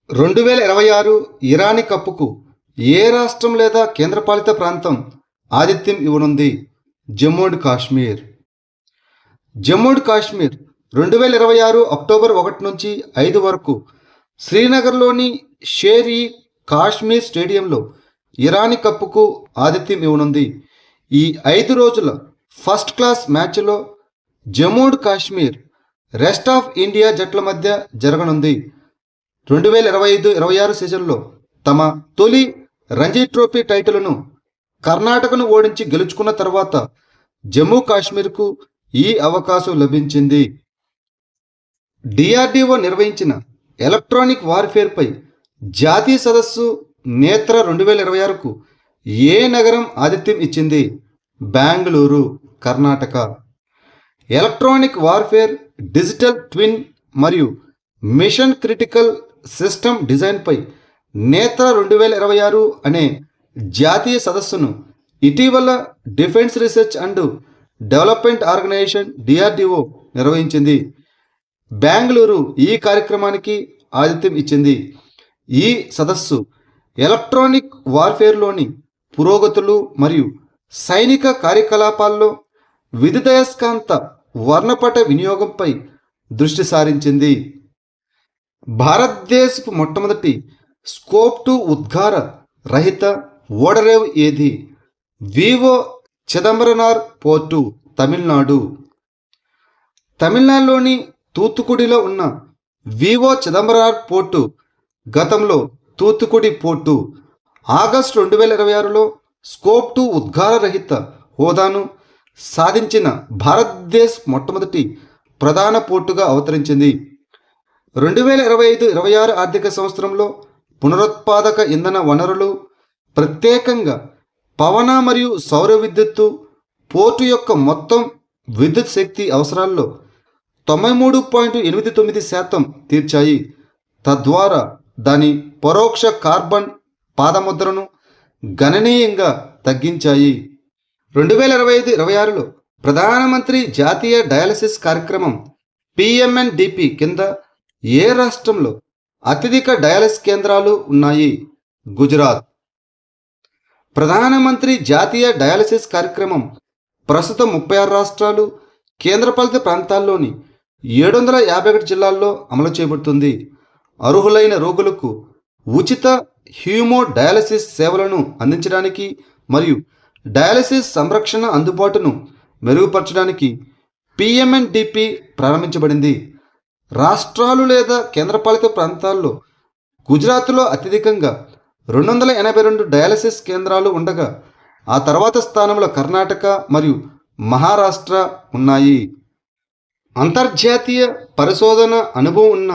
2026 ఇరానీ కప్‌కు ఏ రాష్ట్రం లేదా కేంద్రపాలిత ప్రాంతం ఆతిథ్యం ఇవ్వనుంది? Jammu and Kashmir. Jammu and Kashmir 2026 October 1 నుంచి 5 వరకు శ్రీనగర్లోని షేర్-ఇ కాశ్మీర్ స్టేడియంలో ఇరానీ కప్‌కు ఆతిథ్యం ఇవ్వనుంది. ఈ 5 రోజుల ఫస్ట్ క్లాస్ మ్యాచ్లో Jammu and Kashmir, rest of India జట్ల మధ్య జరగనుంది. 2025-26 సీజన్లో తమ తొలి రంజీ ట్రోఫీ టైటిల్ను కర్ణాటకను ఓడించి గెలుచుకున్న తర్వాత జమ్మూ కాశ్మీర్కు ఈ అవకాశం లభించింది. డిఆర్డిఓ నిర్వహించిన ఎలక్ట్రానిక్ వార్ఫేర్పై జాతీయ సదస్సు నేత్ర 2026కు ఏ నగరం ఆతిథ్యం ఇచ్చింది? Bengaluru, Karnataka. Electronic warfare, digital twin మరియు మిషన్ క్రిటికల్ సిస్టమ్ డిజైన్పై నేత్ర 2026 అనే జాతీయ సదస్సును ఇటీవల defence research and development organisation DRDO నిర్వహించింది. బెంగళూరు ఈ కార్యక్రమానికి ఆతిథ్యం ఇచ్చింది. ఈ సదస్సు ఎలక్ట్రానిక్ వార్ఫేర్లోని పురోగతులు మరియు సైనిక కార్యకలాపాల్లో విద్యుదయస్కాంత వర్ణపట వినియోగంపై దృష్టి సారించింది. భారతదేశపు మొట్టమొదటి స్కోప్ 2 ఉద్గార రహిత ఓడరేవు ఏది? Vivo Chidambaranar port, Tamil Nadu. తమిళనాడులోని తూత్తుకుడిలో ఉన్న వివో చిదంబరనార్ పోర్టు గతంలో తూత్తుకుడి పోర్టు. ఆగస్టు 2026లో స్కోప్ 2 ఉద్గార రహిత హోదాను సాధించిన భారతదేశ్ మొట్టమొదటి ప్రధాన పోర్టుగా అవతరించింది. 2025-26 ఆర్థిక సంవత్సరంలో పునరుత్పాదక ఇంధన వనరులు, ప్రత్యేకంగా పవన మరియు సౌర విద్యుత్తు పోర్టు యొక్క మొత్తం విద్యుత్ శక్తి అవసరాల్లో 93.89% తీర్చాయి. తద్వారా దాని పరోక్ష కార్బన్ పాదముద్రను గణనీయంగా తగ్గించాయి. 2025-26లో ప్రధానమంత్రి జాతీయ డయాలసిస్ కార్యక్రమం పిఎంఎన్డిపి కింద ఏ రాష్ట్రంలో అత్యధిక డయాలసిస్ కేంద్రాలు ఉన్నాయి? గుజరాత్. ప్రధానమంత్రి జాతీయ డయాలసిస్ కార్యక్రమం ప్రస్తుతం 36 రాష్ట్రాలు, కేంద్రపాలిత ప్రాంతాల్లోని 751 జిల్లాల్లో అమలు చేయబడుతుంది. అర్హులైన రోగులకు ఉచిత హ్యూమో డయాలసిస్ సేవలను అందించడానికి మరియు డయాలసిస్ సంరక్షణ అందుబాటును మెరుగుపరచడానికి పిఎంఎన్డిపి ప్రారంభించబడింది. రాష్ట్రాలు లేదా కేంద్రపాలిత ప్రాంతాల్లో గుజరాత్లో అత్యధికంగా 282 డయాలసిస్ కేంద్రాలు ఉండగా ఆ తర్వాత స్థానంలో కర్ణాటక మరియు మహారాష్ట్ర ఉన్నాయి. అంతర్జాతీయ పరిశోధన అనుభవం ఉన్న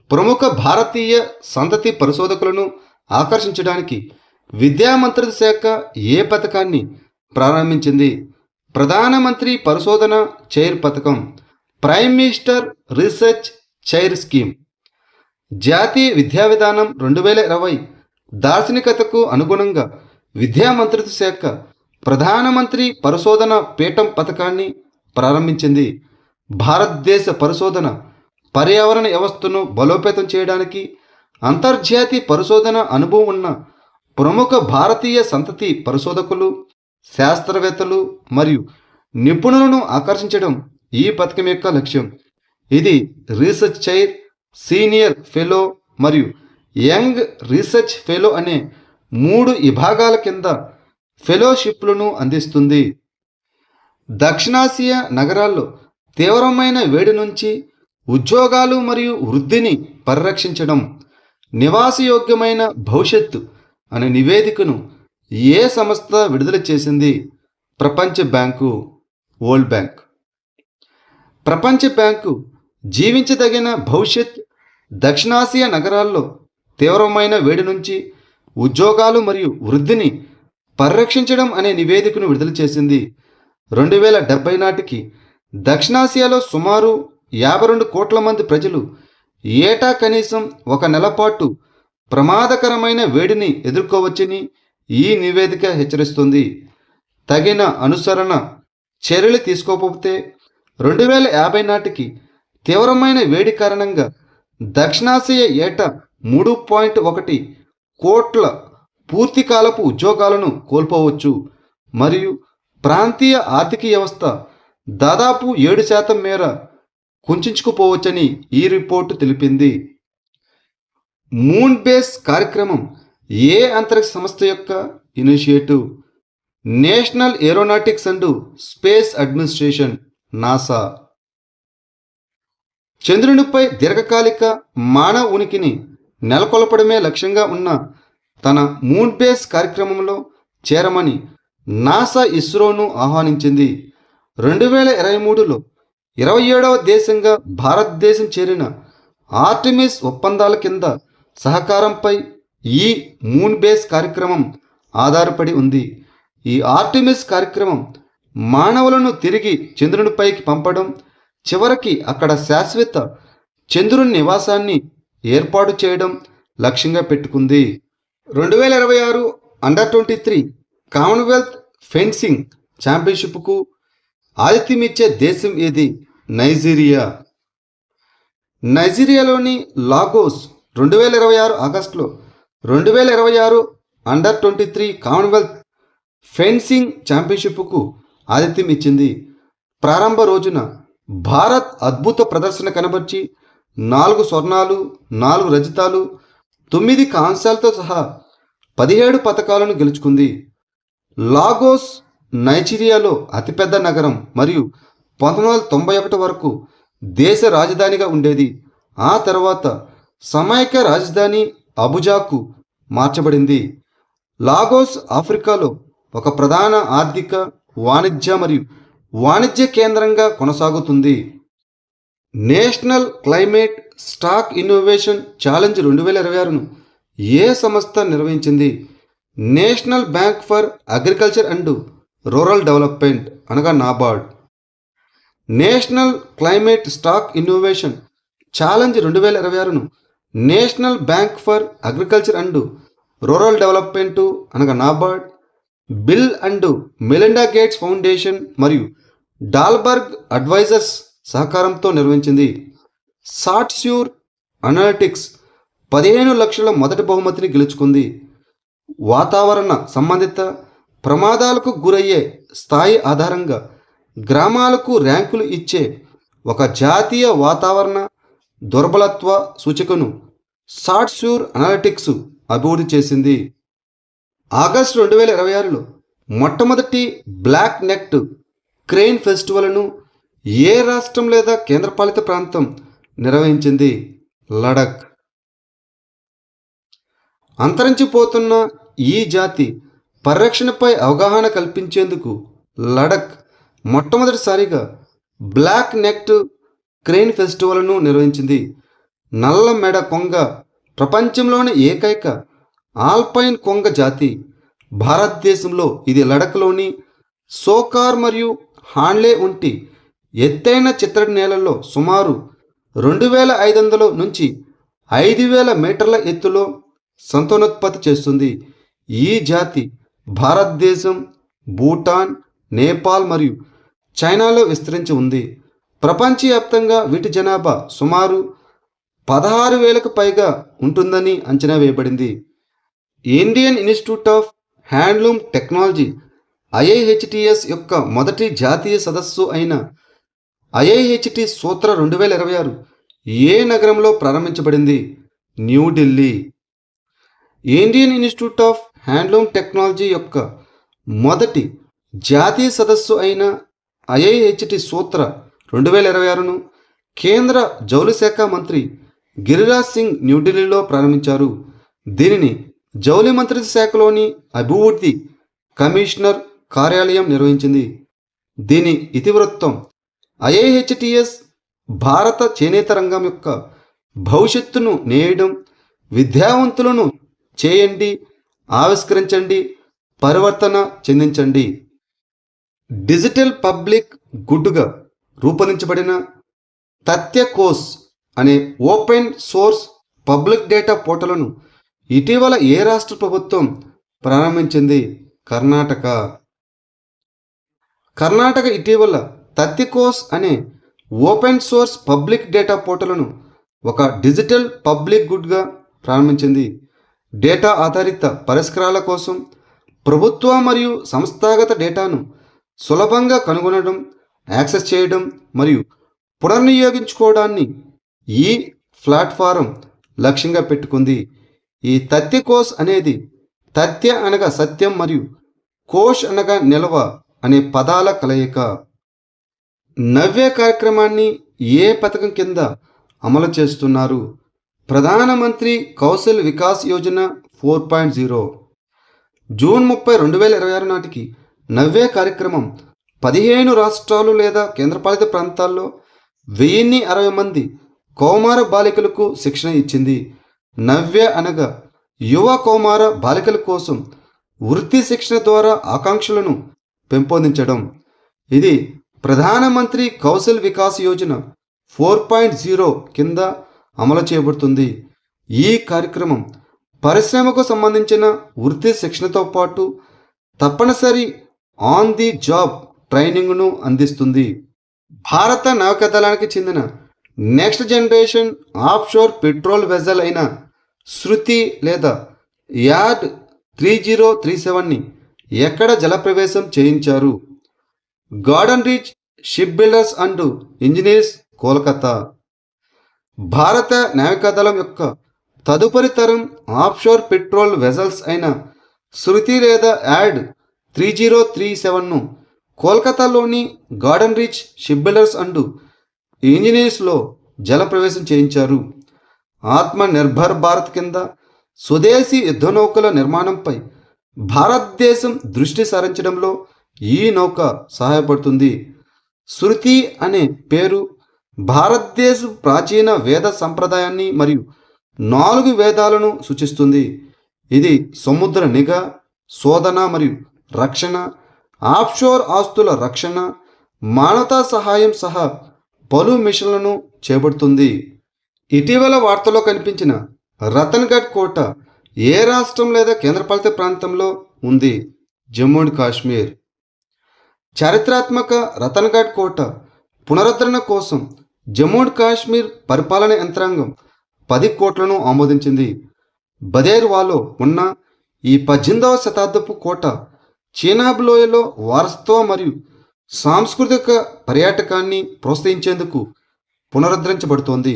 ప్రముఖ భారతీయ సంతతి పరిశోధకులను ఆకర్షించడానికి విద్యా మంత్రిత్వ శాఖ ఏ పథకాన్ని ప్రారంభించింది? ప్రధానమంత్రి పరిశోధన చైర్ పథకం, prime minister research chair scheme. జాతీయ విద్యా విధానం 2020 దార్శనికతకు అనుగుణంగా విద్యా మంత్రిత్వ శాఖ ప్రధానమంత్రి పరిశోధన పీఠం పథకాన్ని ప్రారంభించింది. భారతదేశ పరిశోధన పర్యావరణ వ్యవస్థను బలోపేతం చేయడానికి అంతర్జాతీయ పరిశోధన అనుభవం ఉన్న ప్రముఖ భారతీయ సంతతి పరిశోధకులు, శాస్త్రవేత్తలు మరియు నిపుణులను ఆకర్షించడం ఈ పథకం యొక్క లక్ష్యం. ఇది రీసెర్చ్ చైర్, సీనియర్ ఫెలో మరియు యంగ్ రీసెర్చ్ ఫెలో అనే 3 విభాగాల కింద ఫెలోషిప్లను అందిస్తుంది. దక్షిణాసియా నగరాల్లో తీవ్రమైన వేడి నుంచి ఉద్యోగాలు మరియు వృద్ధిని పరిరక్షించడం, నివాసయోగ్యమైన భవిష్యత్తు అనే నివేదికను ఏ సంస్థ విడుదల చేసింది? ప్రపంచ బ్యాంకు, వరల్డ్ బ్యాంక్. ప్రపంచ బ్యాంకు జీవించదగిన భవిష్యత్ దక్షిణాసియా నగరాల్లో తీవ్రమైన వేడి నుంచి ఉద్యోగాలు మరియు వృద్ధిని పరిరక్షించడం అనే నివేదికను విడుదల చేసింది. 2070 నాటికి దక్షిణాసియాలో సుమారు 52 కోట్ల మంది ప్రజలు ఏటా కనీసం 1 నెల పాటు ప్రమాదకరమైన వేడిని ఎదుర్కోవచ్చని ఈ నివేదిక హెచ్చరిస్తుంది. తగిన అనుసరణ చర్యలు తీసుకోకపోతే 2050 నాటికి తీవ్రమైన వేడి కారణంగా దక్షిణాసియా ఏటా 3.1 కోట్ల పూర్తికాలపు ఉద్యోగాలను కోల్పోవచ్చు మరియు ప్రాంతీయ ఆర్థిక వ్యవస్థ దాదాపు 7% మేర కుంచుకుపోవచ్చని ఈ రిపోర్టు తెలిపింది. మూన్ బేస్ కార్యక్రమం ఏ అంతరిక్ష సంస్థ యొక్క initiative? National Aeronautics and Space Administration NASA. చంద్రునిపై దీర్ఘకాలిక మానవ ఉనికిని నెలకొల్పడమే లక్ష్యంగా ఉన్న తన మూన్ బేస్ కార్యక్రమంలో చేరమని నాసా ఇస్రోను ఆహ్వానించింది. 2023లో 27వ దేశంగా భారతదేశం చేరిన ఆర్టెమిస్ ఒప్పందాల కింద సహకారంపై ఈ మూన్ బేస్ కార్యక్రమం ఆధారపడి ఉంది. ఈ ఆర్టెమిస్ కార్యక్రమం మానవులను తిరిగి చంద్రునిపైకి పంపడం, చివరికి అక్కడ శాశ్వత చంద్రుని నివాసాన్ని ఏర్పాటు చేయడం లక్ష్యంగా పెట్టుకుంది. 2026 అండర్-23 కామన్వెల్త్ ఫెన్సింగ్ ఛాంపియన్షిప్కు ఆతిథ్యమిచ్చే దేశం ఏది? నైజీరియా. నైజీరియాలోని లాగోస్ 2026 ఆగస్టులో 2026 అండర్-23 కామన్వెల్త్ ఫెన్సింగ్ ఛాంపియన్షిప్కు ఆతిథ్యం ఇచ్చింది. ప్రారంభ రోజున భారత్ అద్భుత ప్రదర్శన కనబర్చి 4 స్వర్ణాలు, 4 రజతాలు, 9 కాంస్యాలతో సహా 17 పతకాలను గెలుచుకుంది. లాగోస్ నైజీరియాలో అతిపెద్ద నగరం మరియు 1991 వరకు దేశ రాజధానిగా ఉండేది. ఆ తర్వాత సమైక్య రాజధాని అబుజాకు మార్చబడింది. లాగోస్ ఆఫ్రికాలో ఒక ప్రధాన ఆర్థిక, వాణిజ్య కేంద్రంగా కొనసాగుతుంది. National Climate Stack Innovation Challenge 2026ను ఏ సంస్థ నిర్వహించింది? National Bank for Agriculture and Rural Development అనగా NABARD. National Climate Stack Innovation Challenge 2026ను National Bank for Agriculture and Rural Development అనగా NABARD, Bill and Melinda Gates Foundation మరియు Dalberg advisors సహకారంతో నిర్వహించింది. సాట్స్యూర్ అనలిటిక్స్ 15 లక్షల మొదటి బహుమతిని గెలుచుకుంది. వాతావరణ సంబంధిత ప్రమాదాలకు గురయ్యే స్థాయి ఆధారంగా గ్రామాలకు ర్యాంకులు ఇచ్చే ఒక జాతీయ వాతావరణ దుర్బలత్వ సూచికను సాట్స్యూర్ అనలిటిక్స్ అభివృద్ధి చేసింది. ఆగస్టు 2026లో మొట్టమొదటి బ్లాక్ నెక్డ్ క్రెయిన్ ఫెస్టివల్ను ఏ రాష్ట్రం లేదా కేంద్రపాలిత ప్రాంతం నిర్వహించింది? లడఖ్. అంతరించిపోతున్న ఈ జాతి పరిరక్షణపై అవగాహన కల్పించేందుకు లడఖ్ మొట్టమొదటిసారిగా బ్లాక్ నెక్డ్ క్రెయిన్ ఫెస్టివల్ను నిర్వహించింది. నల్ల మెడ కొంగ ప్రపంచంలోని ఏకైక ఆల్పైన్ కొంగ జాతి. భారతదేశంలో ఇది లడఖ్లోని సోకార్ మరియు హాన్లే వంటి ఎత్తైన చిత్తడి నేలల్లో సుమారు 2500 నుంచి 5000 మీటర్ల ఎత్తులో సంతానోత్పత్తి చేస్తుంది. ఈ జాతి భారతదేశం, భూటాన్, నేపాల్ మరియు చైనాలో విస్తరించి ఉంది. ప్రపంచవ్యాప్తంగా వీటి జనాభా సుమారు 16,000కు పైగా ఉంటుందని అంచనా వేయబడింది. Indian institute of handloom technology IIHTS యొక్క మొదటి జాతీయ సదస్సు అయిన IIHT సూత్ర 2026 ఏ నగరంలో ప్రారంభించబడింది? New Delhi. Indian institute of handloom technology యొక్క మొదటి జాతీయ సదస్సు అయిన IIHT సూత్ర 2026ను కేంద్ర జౌళి శాఖ మంత్రి గిరిరాజ్ సింగ్ న్యూఢిల్లీలో ప్రారంభించారు. దీనిని జౌళి మంత్రిత్వ శాఖలోని అభివృద్ధి కమిషనర్ కార్యాలయం నిర్వహించింది. దీని ఇతివృత్తం IIHTS భారత చేనేత రంగం యొక్క భవిష్యత్తును నేయడం, విద్యావంతులను చేయండి, ఆవిష్కరించండి, పరివర్తన చెందించండి. డిజిటల్ పబ్లిక్ గుడ్గా రూపొందించబడిన తథ్యకోస్ అనే ఓపెన్ సోర్స్ పబ్లిక్ డేటా పోర్టల్ను ఇటీవల ఏ రాష్ట్ర ప్రభుత్వం ప్రారంభించింది? కర్ణాటక. కర్ణాటక ఇటీవల తథ్యకోస్ అనే ఓపెన్ సోర్స్ పబ్లిక్ డేటా పోర్టల్ను ఒక డిజిటల్ పబ్లిక్ గుడ్గా ప్రారంభించింది. డేటా ఆధారిత పరిష్కారాల కోసం ప్రభుత్వ మరియు సంస్థాగత డేటాను సులభంగా కనుగొనడం, యాక్సెస్ చేయడం మరియు పునర్వినియోగించుకోవడాన్ని ఈ ప్లాట్ఫారం లక్ష్యంగా పెట్టుకుంది. ఈ తథ్య కోష్ అనేది తథ్య అనగా సత్యం మరియు కోష్ అనగా నిల్వ అనే పదాల కలయిక. నవ్య కార్యక్రమాన్ని ఏ పథకం కింద అమలు చేస్తున్నారు? ప్రధానమంత్రి కౌశల్ వికాస్ యోజన 4.0. జూన్ 30, 2026 నాటికి నవ్య కార్యక్రమం 15 రాష్ట్రాలు లేదా కేంద్రపాలిత ప్రాంతాల్లో 1060 మంది కౌమార బాలికలకు శిక్షణ ఇచ్చింది. నవ్య అనగా యువ కౌమార బాలికల కోసం వృత్తి శిక్షణ ద్వారా ఆకాంక్షలను పెంపొందించడం. ఇది ప్రధానమంత్రి కౌశల్ వికాస్ యోజన 4.0 కింద అమలు చేయబడుతుంది. ఈ కార్యక్రమం పరిశ్రమకు సంబంధించిన వృత్తి శిక్షణతో పాటు తప్పనిసరి ఆన్ ది జాబ్ ట్రైనింగ్ను అందిస్తుంది. భారత నౌకాదళానికి చెందిన next generation offshore petrol vessel అయిన శృతి లేదా యాడ్ 3037ని ఎక్కడ జలప్రవేశం చేయించారు? Garden reach ship builders and engineers, Kolkata. భారత నావికాదళం యొక్క తదుపరి తరం ఆఫ్షోర్ పెట్రోల్ వెజల్స్ అయిన శృతి లేదా యాడ్ 3037ను కోల్కతాలోని garden reach ship builders and ఇంజనీర్స్లో జలప్రవేశం చేయించారు. ఆత్మ నిర్భర్ భారత్ కింద స్వదేశీ యుద్ధనౌకల నిర్మాణంపై భారతదేశం దృష్టి సారించడంలో ఈ నౌక సహాయపడుతుంది. శృతి అనే పేరు భారతదేశ ప్రాచీన వేద సంప్రదాయాన్ని మరియు 4 వేదాలను సూచిస్తుంది. ఇది సముద్ర నిఘా, శోధన మరియు రక్షణ, ఆఫ్షోర్ ఆస్తుల రక్షణ, మానవతా సహాయం సహా పలు మిషన్లను చేపడుతుంది. ఇటీవల వార్తల్లో కనిపించిన రతన్గఢ్ కోట ఏ రాష్ట్రం లేదా కేంద్రపాలిత ప్రాంతంలో ఉంది? జమ్మూ అండ్ కాశ్మీర్. చారిత్రాత్మక రతన్గఢ్ కోట పునరుద్ధరణ కోసం జమ్మూ అండ్ కాశ్మీర్ పరిపాలన యంత్రాంగం 10 కోట్లను ఆమోదించింది. బదేర్వాలో ఉన్న ఈ 18వ శతాబ్దపు కోట చీనాబ్ లోయలో వారసత్వ మరియు సాంస్కృతిక పర్యాటకాన్ని ప్రోత్సహించేందుకు పునరుద్ధరించబడుతోంది.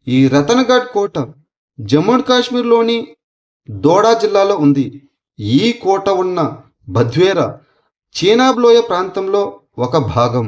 ఈ రతన్గఢ్ కోట జమ్మూ అండ్ కాశ్మీర్లోని దోడా జిల్లాలో ఉంది. ఈ కోట ఉన్న బద్వేరా చీనాబ్ లోయ ప్రాంతంలో ఒక భాగం.